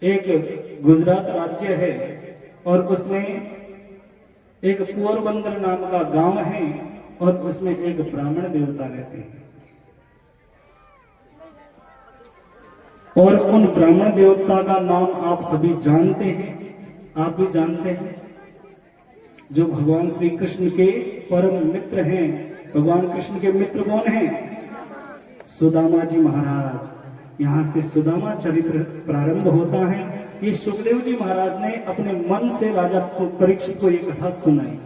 एक गुजरात राज्य है और उसमें एक पोरबंदर नाम का गांव है और उसमें एक ब्राह्मण देवता रहते हैं। और उन ब्राह्मण देवता का नाम आप सभी जानते हैं, आप भी जानते हैं, जो भगवान श्री कृष्ण के परम मित्र हैं। भगवान कृष्ण के मित्र कौन हैं? सुदामा जी महाराज। यहां से सुदामा चरित्र प्रारंभ होता है। ये सुखदेव जी महाराज ने अपने मन से राजा परीक्षित को ये कथा सुनाई।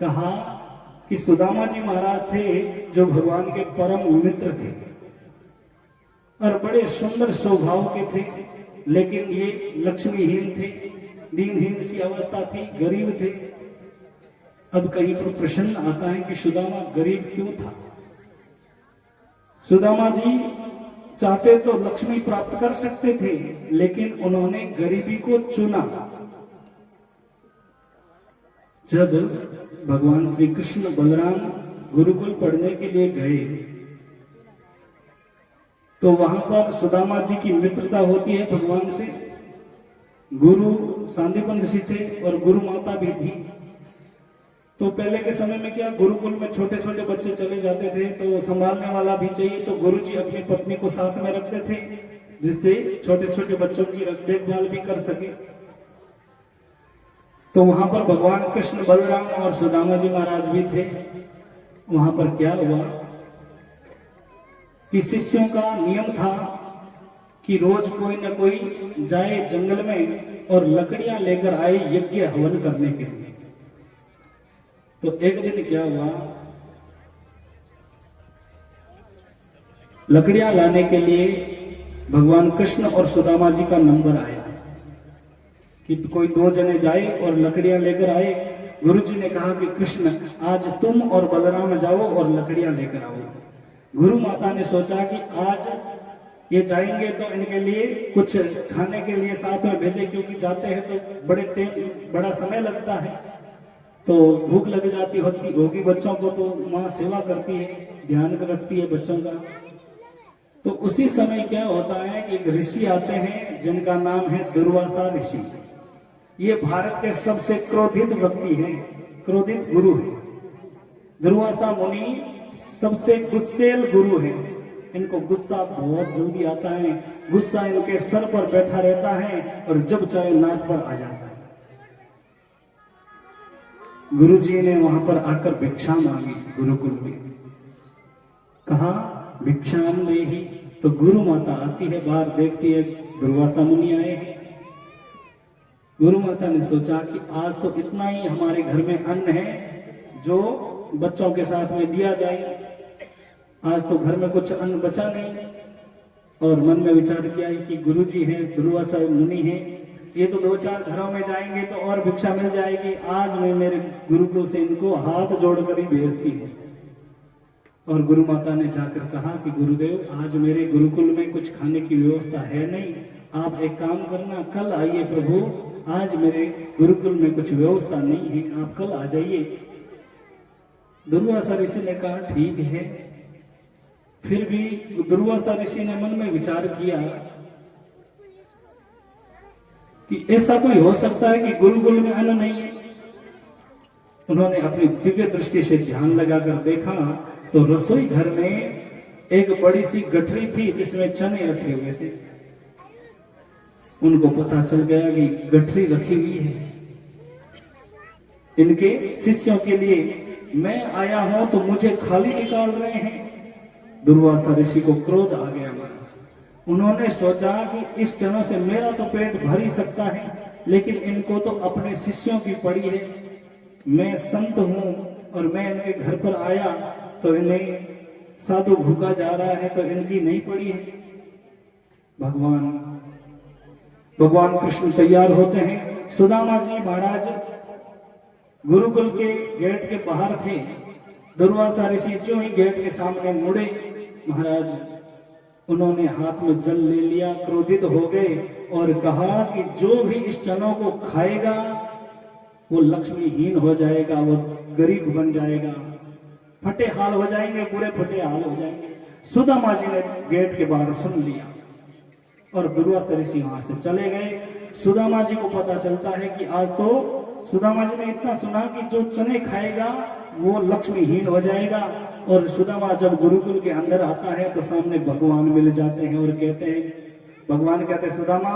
कहा कि सुदामा जी महाराज थे जो भगवान के परम मित्र थे और बड़े सुंदर स्वभाव के थे, लेकिन ये लक्ष्मीहीन थे, दीनहीन सी अवस्था थी, गरीब थे। अब कहीं पर प्रश्न आता है कि सुदामा गरीब क्यों था? सुदामा जी चाहते तो लक्ष्मी प्राप्त कर सकते थे, लेकिन उन्होंने गरीबी को चुना। जब भगवान श्री कृष्ण बलराम गुरुकुल पढ़ने के लिए गए तो वहां पर सुदामा जी की मित्रता होती है भगवान से। गुरु सांदीपन ऋषि थे और गुरु माता भी थी। तो पहले के समय में क्या, गुरुकुल में छोटे छोटे बच्चे चले जाते थे तो संभालने वाला भी चाहिए, तो गुरुजी अपनी पत्नी को साथ में रखते थे जिससे छोटे छोटे बच्चों की देखभाल भी कर सके। तो वहां पर भगवान कृष्ण, बलराम और सुदामा जी महाराज भी थे। वहां पर क्या हुआ कि शिष्यों का नियम था कि रोज कोई न कोई जाए जंगल में और लकड़ियां लेकर आए यज्ञ हवन करने के लिए। तो एक दिन क्या हुआ, लकड़ियां लाने के लिए भगवान कृष्ण और सुदामा जी का नंबर आया कि कोई दो जने जाए और लकड़ियां लेकर आए। गुरुजी ने कहा कि कृष्ण आज तुम और बलराम जाओ और लकड़ियां लेकर आओ। गुरु माता ने सोचा कि आज ये जाएंगे तो इनके लिए कुछ खाने के लिए साथ में भेजे, क्योंकि जाते हैं तो बड़ा समय लगता है, तो भूख लग जाती होगी बच्चों को, तो माँ सेवा करती है, ध्यान रखती है बच्चों का। तो उसी समय क्या होता है कि एक ऋषि आते हैं जिनका नाम है दुर्वासा ऋषि। ये भारत के सबसे क्रोधित व्यक्ति हैं, क्रोधित गुरु है। दुर्वासा मुनि सबसे गुस्सेल गुरु है। इनको गुस्सा बहुत जल्दी आता है, गुस्सा इनके सर पर बैठा रहता है और जब चाहे नाक पर आ जाता है। गुरुजी ने वहां पर आकर भिक्षा मांगी गुरुकुल में। कहा भिक्षाम देहि, तो गुरु माता आती है बाहर, देखती है दुर्वासा मुनि आए हैं। गुरु माता ने सोचा कि आज तो इतना ही हमारे घर में अन्न है जो बच्चों के साथ में दिया जाए, आज तो घर में कुछ अन्न बचा नहीं। और मन में विचार किया कि गुरुजी हैं, दुर्वासा मुनि हैं, ये तो दो चार घरों में जाएंगे तो और भिक्षा मिल जाएगी, आज मैं मेरे गुरुकुल से इनको हाथ जोड़कर ही भेजती हूँ। और गुरु माता ने जाकर कहा कि गुरुदेव आज मेरे गुरुकुल में कुछ खाने की व्यवस्था है नहीं, आप एक काम करना, कल आइए प्रभु, आज मेरे गुरुकुल में कुछ व्यवस्था नहीं है, आप कल आ जाइए। दुर्वासा ऋषि ने कहा ठीक है। फिर भी दुर्वासा ऋषि ने मन में विचार किया कि ऐसा कोई हो सकता है कि गुरुकुल में अन्न नहीं है। उन्होंने अपनी दिव्य दृष्टि से ध्यान लगाकर देखा तो रसोई घर में एक बड़ी सी गठरी थी जिसमें चने रखे हुए थे। उनको पता चल गया कि गठरी रखी हुई है इनके शिष्यों के लिए, मैं आया हूं तो मुझे खाली निकाल रहे हैं। दुर्वासा ऋषि को क्रोध आ गया। उन्होंने सोचा कि इस चनों से मेरा तो पेट भर ही सकता है, लेकिन इनको तो अपने शिष्यों की पड़ी है। मैं संत हूं और मैं इनके घर पर आया तो इन्हें साधु भूखा जा रहा है तो इनकी नहीं पड़ी है। भगवान कृष्ण तैयार होते हैं। सुदामा जी महाराज गुरुकुल के गेट के बाहर थे। दुर्वासा ऋषि जो ही गेट के सामने मुड़े, महाराज उन्होंने हाथ में जल ले लिया, क्रोधित हो गए और कहा कि जो भी इस चनों को खाएगा वो लक्ष्मीहीन हो जाएगा, वो गरीब बन जाएगा, फटे हाल हो जाएंगे, पूरे फटे हाल हो जाएंगे। सुदामा जी ने गेट के बाहर सुन लिया और दुर्वासा ऋषि वहां से चले गए। सुदामा जी को पता चलता है कि आज तो सुदामा जी ने इतना सुना कि जो चने खाएगा वो लक्ष्मीहीन हो जाएगा। और सुदामा जब गुरुकुल के अंदर आता है तो सामने भगवान मिल जाते हैं और कहते हैं, भगवान कहते हैं सुदामा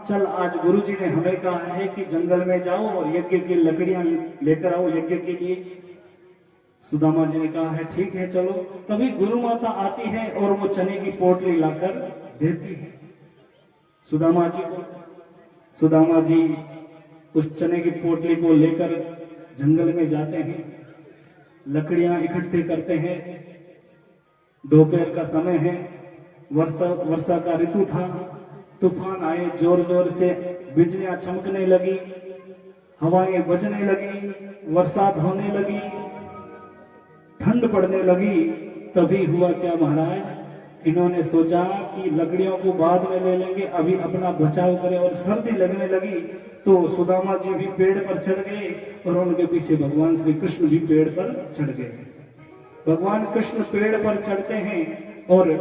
चल, आज गुरुजी ने हमें कहा है कि जंगल में जाओ और यज्ञ की लकड़ियां लेकर आओ यज्ञ के लिए। सुदामा जी ने कहा है ठीक है चलो। तभी गुरु माता आती है और वो चने की पोटली लाकर देती है सुदामा जी को। सुदामा जी उस चने की पोटली को लेकर जंगल में जाते हैं, लकड़ियां इकट्ठे करते हैं। दोपहर का समय है, वर्षा का ऋतु था। तूफान आए, जोर जोर से बिजलियां चमकने लगी, हवाएं बजने लगी, बरसात होने लगी, ठंड पड़ने लगी। तभी हुआ क्या महाराज, इन्होंने सोचा कि लकड़ियों को बाद में ले लेंगे, अभी अपना बचाव करें। और सर्दी लगने लगी तो सुदामा जी भी पेड़ पर चढ़ गए और उनके पीछे भगवान श्री कृष्ण भी पेड़ पर चढ़ गए। भगवान कृष्ण पेड़ पर चढ़ते हैं और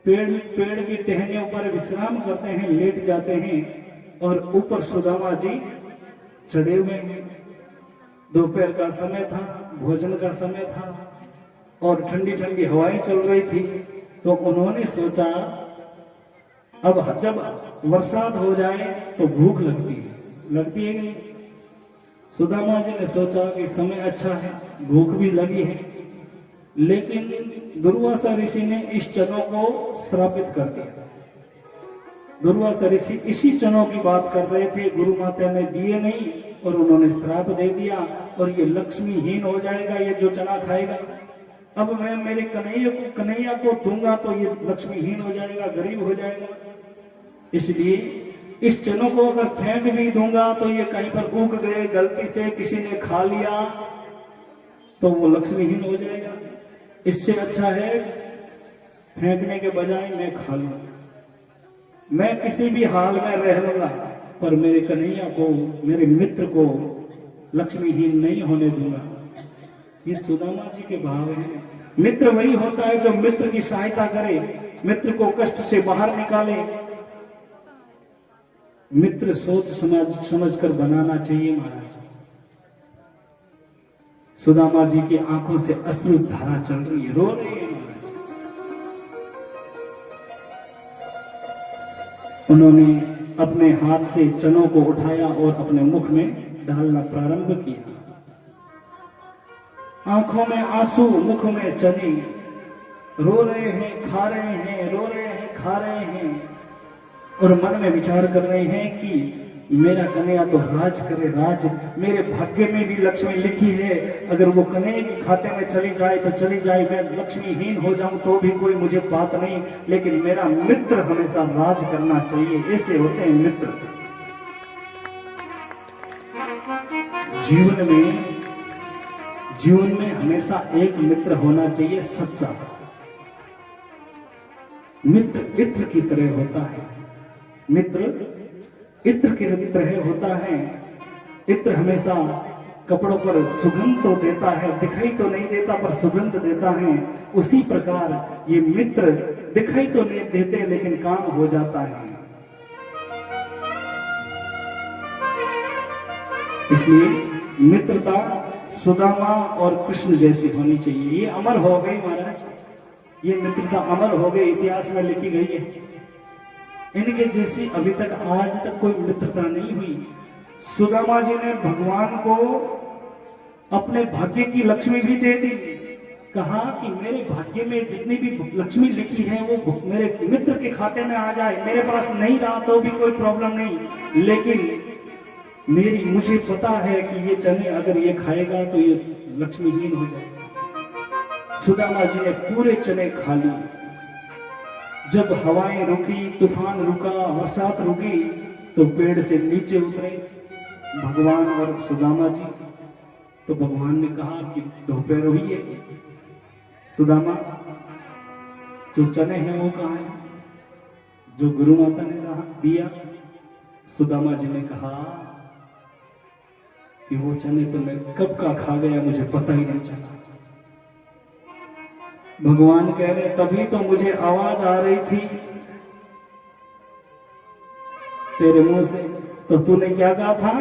पेड़ की टहनियों पर विश्राम करते हैं, लेट जाते हैं और ऊपर सुदामा जी चढ़े हुए हैं। दोपहर का समय था, भोजन का समय था और ठंडी ठंडी हवाएं चल रही थी। तो उन्होंने सोचा अब जब बरसात हो जाए तो भूख लगती है नहीं। सुदामा जी ने सोचा कि समय अच्छा है, भूख भी लगी है, लेकिन दुर्वासा ऋषि ने इस चनों को श्रापित कर दिया। दुर्वासा ऋषि इसी चनों की बात कर रहे थे, गुरु माता ने दिए नहीं और उन्होंने श्राप दे दिया और ये लक्ष्मीहीन हो जाएगा ये जो चना खाएगा। अब मैं मेरे कन्हैया को दूंगा तो ये लक्ष्मीहीन हो जाएगा, गरीब हो जाएगा। इसलिए इस चनों को अगर फेंक भी दूंगा तो ये कहीं पर उग गए, गलती से किसी ने खा लिया तो वो लक्ष्मीहीन हो जाएगा। इससे अच्छा है फेंकने के बजाय मैं खा लूं, मैं किसी भी हाल में रह लूंगा पर मेरे कन्हैया को, मेरे मित्र को लक्ष्मीहीन नहीं होने दूंगा। ये सुदामा जी के भाव हैं। मित्र वही होता है जो मित्र की सहायता करे, मित्र को कष्ट से बाहर निकाले। मित्र सोच समझ कर बनाना चाहिए महाराज। सुदामा जी की आंखों से अश्रु धारा चल रही है, रो रहे हैं महाराज। उन्होंने अपने हाथ से चनों को उठाया और अपने मुख में डालना प्रारंभ किया। आंखों में आंसू, मुख में चने, रो रहे हैं, खा रहे हैं, रो रहे हैं, खा रहे हैं और मन में विचार कर रहे हैं कि मेरा कन्हैया तो राज करे, राज मेरे भाग्य में भी लक्ष्मी लिखी है। अगर वो कन्हैया के खाते में चली जाए तो चली जाए, मैं लक्ष्मीहीन हो जाऊं तो भी कोई मुझे बात नहीं, लेकिन मेरा मित्र हमेशा राज करना चाहिए। ऐसे होते हैं मित्र। जीवन में हमेशा एक मित्र होना चाहिए, सच्चा मित्र। इत्र की तरह होता है मित्र, इत्र की तरह होता है। इत्र हमेशा कपड़ों पर सुगंध तो देता है, दिखाई तो नहीं देता पर सुगंध देता है। उसी प्रकार ये मित्र दिखाई तो नहीं देते लेकिन काम हो जाता है। इसलिए मित्रता सुदामा और कृष्ण जैसी होनी चाहिए। ये अमर हो गई महाराज, ये मित्रता अमर हो गई, इतिहास में लिखी गई है। इनके जैसी अभी तक आज तक कोई मित्रता नहीं हुई। सुदामा जी ने भगवान को अपने भाग्य की लक्ष्मी भी दे दी। कहा कि मेरे भाग्य में जितनी भी लक्ष्मी लिखी है वो मेरे मित्र के खाते में आ जाए। मेरे पास नहीं रहा तो भी कोई प्रॉब्लम नहीं, लेकिन मुझे पता है कि ये चने अगर ये खाएगा तो ये लक्ष्मीहीन हो जाएगा। सुदामा जी ने पूरे चने खा लिए। जब हवाएं रुकी, तूफान रुका, बरसात रुकी तो पेड़ से नीचे उतरे भगवान और सुदामा जी। तो भगवान ने कहा कि दोपहर हुई है, सुदामा जो चने हैं वो कहाँ हैं जो गुरु माता ने दिया? सुदामा जी ने कहा कि वो चने तो मैं कब का खा गया, मुझे पता ही नहीं चला। भगवान कह रहे तभी तो मुझे आवाज आ रही थी तेरे मुंह से। तो तूने क्या कहा था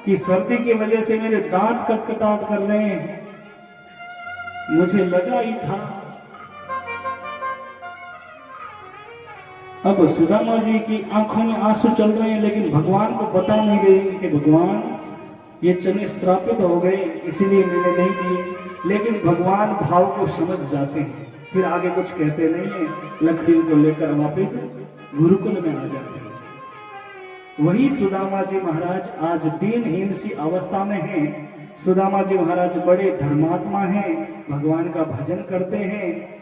कि सर्दी की वजह से मेरे दांत कटकटाहट कर रहे हैं। मुझे लगा ही था। अब सुदामा जी की आंखों में आंसू चल रहे हैं, लेकिन भगवान को बता नहीं रही कि भगवान ये चने श्रापित हो गए इसलिए मैंने नहीं दिए। लेकिन भगवान भाव को समझ जाते हैं, फिर आगे कुछ कहते नहीं है, लकड़ियों को लेकर वापस गुरुकुल में आ जाते हैं। वही सुदामा जी महाराज आज दीनहीन सी अवस्था में हैं। सुदामा जी महाराज बड़े धर्मात्मा हैं, भगवान का भजन करते हैं।